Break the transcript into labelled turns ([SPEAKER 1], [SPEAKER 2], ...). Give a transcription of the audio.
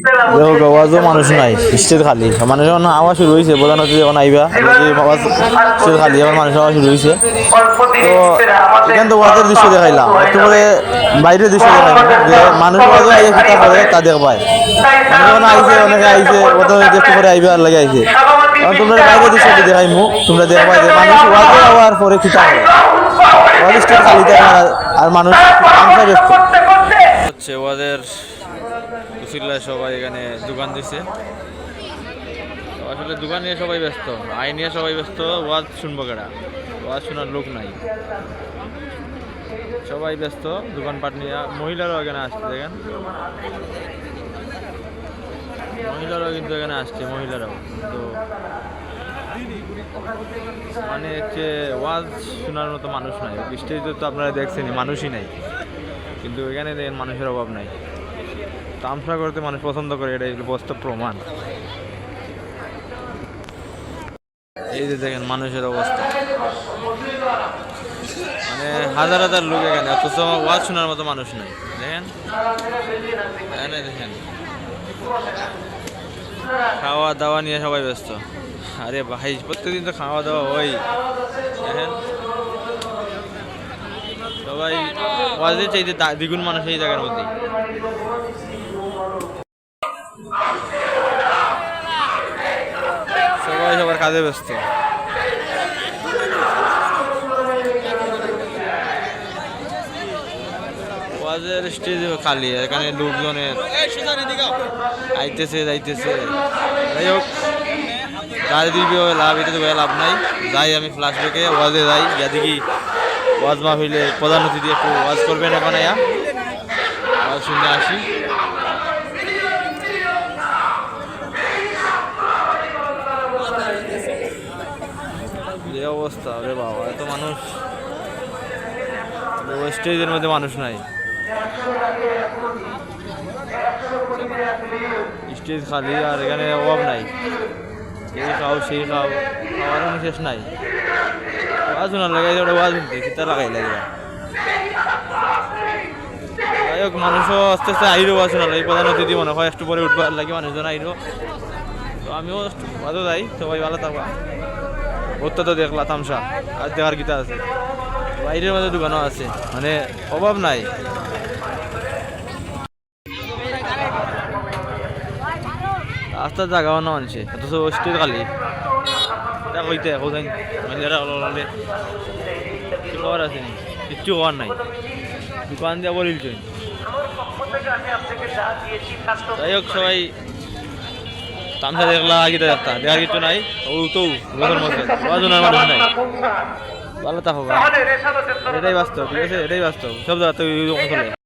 [SPEAKER 1] দেখো আওয়াজও মানুষ নাই, স্টেজ খালি। মানুষ এখন আওয়াজ শুরু হয়েছে, বোঝানো হচ্ছে যখন আইবা আওয়াজ স্টেজ খালি, এখন মানুষের আওয়াজ শুরু হয়েছে। তো এখান তো ওয়াজের দৃশ্য দেখাইলাম, একটু করে বাইরের দৃশ্য দেখাইলাম যে মানুষ ওয়াজও আইয়া কিতা করে তা দেখবাই। মানুষ এখন আইছে, অনেকে আইছে, কত একটু করে আইবে আর লাগে আইছে। কারণ তোমরা বাইরের দৃশ্য দেখাইমু, তোমরা দেখবাই যে মানুষ ওয়াজে হওয়ার পরে কিতা করে। ওয়াজ স্টেজ খালি থাকে আর মানুষ ব্যস্ত হচ্ছে। ওয়াজের কুচিল্লায় সবাই এখানে দোকান দিছে। আসলে দোকান নিয়ে সবাই ব্যস্ত, আয় নিয়ে সবাই ব্যস্ত। ওয়াজ শুনবো কেডা, ওয়াজ শোনার লোক নাই, সবাই ব্যস্ত দোকানপাট নিয়ে। মহিলারাও এখানে আসছে, দেখেন মহিলারাও কিন্তু এখানে আসছে, মহিলারাও তো মানে হচ্ছে ওয়াজ শোনার মতো মানুষ নাই। স্টেজে তো আপনারা দেখছেনই, মানুষই নাই, কিন্তু এখানে দেখেন মানুষের অভাব নাই। তামসা করতে মানুষ পছন্দ করে, এটা বাস্তব প্রমাণ। এই যে দেখেন মানুষের অবস্থা, মানে হাজার হাজার লোক এখানে, অথচ ওয়াজ শোনার মতো মানুষ নাই। দেখেন এখানে দেখেন খাওয়া দাওয়া নিয়ে সবাই ব্যস্ত। আরে ভাই প্রত্যেকদিন তো খাওয়া দাওয়া হয়, দেখেন সবাই ওয়াজের চাইতে দ্বিগুণ মানুষ এই জায়গার মধ্যে। সবাই সবার কাজে ব্যস্ত। ওয়াজের স্টেজ খালি, এখানে লোকজনের আইতেছে যাইতেছে। যাই হোক, গাড়ি দিবি লাভ, এটা তো লাভ নাই। যাই আমি ফ্লাশ রেখে ওয়াজে যাই, যা দেখি ওয়াজ মা হইলে প্রধান অতিথি একটু ওয়াজ করবেন ওখানে, ওয়াজ শুনে আসি। যে অবস্থা রে বাবা, এত মানুষ, স্টেজের মধ্যে মানুষ নাই, স্টেজ খালি আর এখানে অভাব নাই। এই খাও সেই খাও, খাওয়ার কোনো শেষ নাই। ওয়াজ শোনার লাগাই ওটা ওয়াজ শুনতে কিতা লাগাই লাগে। যাই হোক, মানুষও আস্তে আস্তে আইরো ওয়াজ শোনার লাগে। প্রধান অতিথি মনে হয় একটু পরে উঠবার লাগে, মানুষজন আইরো। তো আমিও ওয়াজও যাই, সবাই ভালো থাকবা। ওরটা তো দেখলা তামসা, আর দেখার কিতা আছে। বাইরের মধ্যে দোকানও আছে, মানে অভাব নাই। রাস্তার জায়গাও না আনছে, অথচ স্টেজ খালি। কইতে কোথায় কি খবর আছে নি, কিচ্ছু খবর নাই, দোকান দিয়ে বলিল। যাই হোক, সবাই তামসা দেখলা, গীতা দেখতা, দেখার কিছু নাই। ও তো লোকের মধ্যে মানুষ নাই, ভালো থাকো। এটাই বাস্তব, ঠিক আছে, এটাই বাস্তব, সব জায়গাতে চলে।